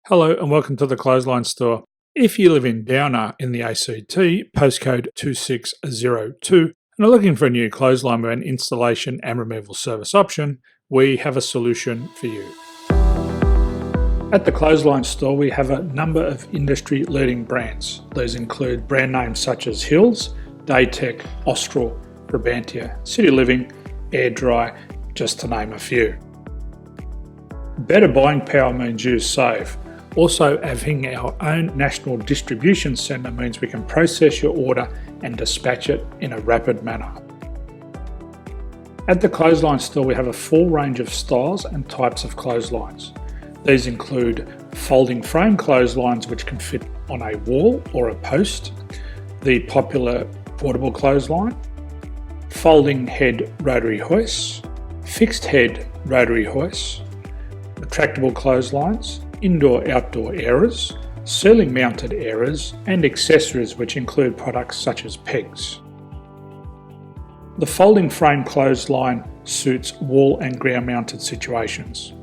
Hello and welcome to the Clothesline Store. If you live in Downer in the ACT, postcode 2602, and are looking for a new clothesline with an installation and removal service option, we have a solution for you. At the Clothesline Store, we have a number of industry-leading brands. These include brand names such as Hills, Daytech, Austral, Brabantia, City Living, Air Dry, just to name a few. Better buying power means you save. Also, having our own national distribution centre means we can process your order and dispatch it in a rapid manner. At the Clothesline Store, we have a full range of styles and types of clotheslines. These include folding frame clotheslines which can fit on a wall or a post, the popular portable clothesline, folding head rotary hoists, fixed head rotary hoists, retractable clotheslines, indoor-outdoor airers, ceiling mounted airers, and accessories which include products such as pegs. The folding frame clothesline suits wall and ground mounted situations.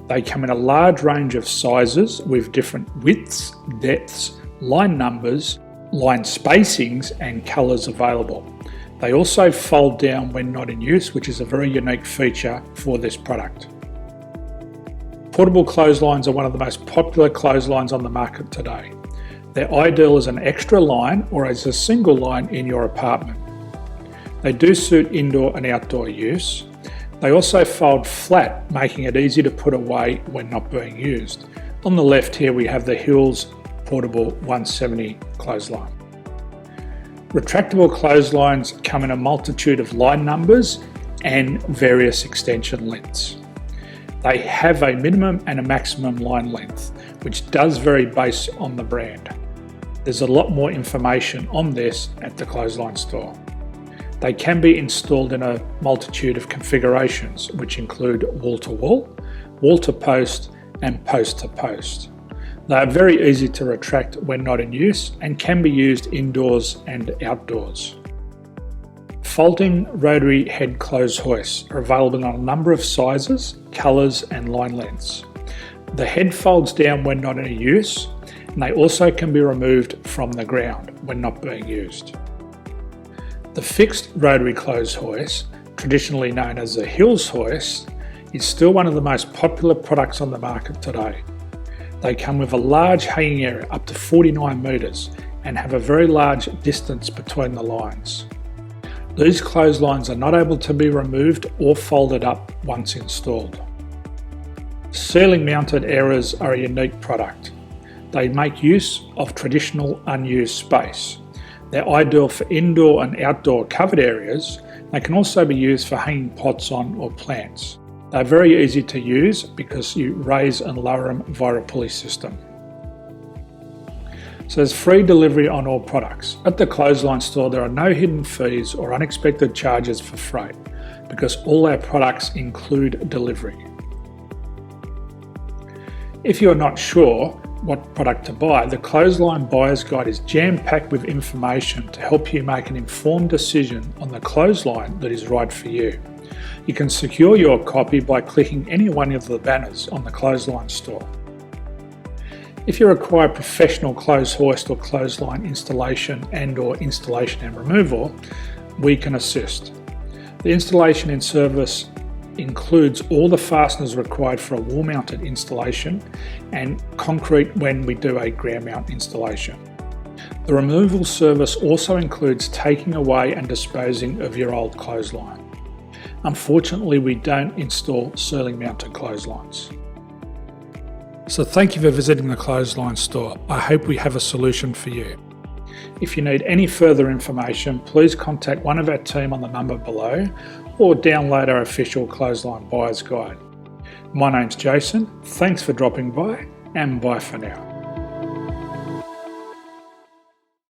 They come in a large range of sizes with different widths, depths, line numbers, line spacings and colours available. They also fold down when not in use, which is a very unique feature for this product. Portable clotheslines are one of the most popular clotheslines on the market today. They're ideal as an extra line or as a single line in your apartment. They do suit indoor and outdoor use. They also fold flat, making it easy to put away when not being used. On the left here we have the Hills Portable 170 clothesline. Retractable clotheslines come in a multitude of line numbers and various extension lengths. They have a minimum and a maximum line length, which does vary based on the brand. There's a lot more information on this at the Clothesline Store. They can be installed in a multitude of configurations, which include wall-to-wall, wall-to-post, and post-to-post. They are very easy to retract when not in use and can be used indoors and outdoors. Folding rotary head clothes hoists are available on a number of sizes, colours and line lengths. The head folds down when not in use, and they also can be removed from the ground when not being used. The fixed rotary clothes hoist, traditionally known as the Hills hoist, is still one of the most popular products on the market today. They come with a large hanging area up to 49 metres and have a very large distance between the lines. These clotheslines are not able to be removed or folded up once installed. Ceiling mounted airers are a unique product. They make use of traditional unused space. They're ideal for indoor and outdoor covered areas. They can also be used for hanging pots on or plants. They're very easy to use because you raise and lower them via a pulley system. So there's free delivery on all products. At the Clothesline Store, there are no hidden fees or unexpected charges for freight because all our products include delivery. If you're not sure what product to buy, the Clothesline Buyer's Guide is jam-packed with information to help you make an informed decision on the clothesline that is right for you. You can secure your copy by clicking any one of the banners on the Clothesline Store. If you require professional clothes hoist or clothesline installation and/or installation and removal, we can assist. The installation and service includes all the fasteners required for a wall-mounted installation and concrete when we do a ground mount installation. The removal service also includes taking away and disposing of your old clothesline. Unfortunately, we don't install ceiling mounted clotheslines. So thank you for visiting the Clothesline Store. I hope we have a solution for you. If you need any further information, please contact one of our team on the number below or download our official Clothesline Buyer's Guide. My name's Jason, thanks for dropping by and bye for now.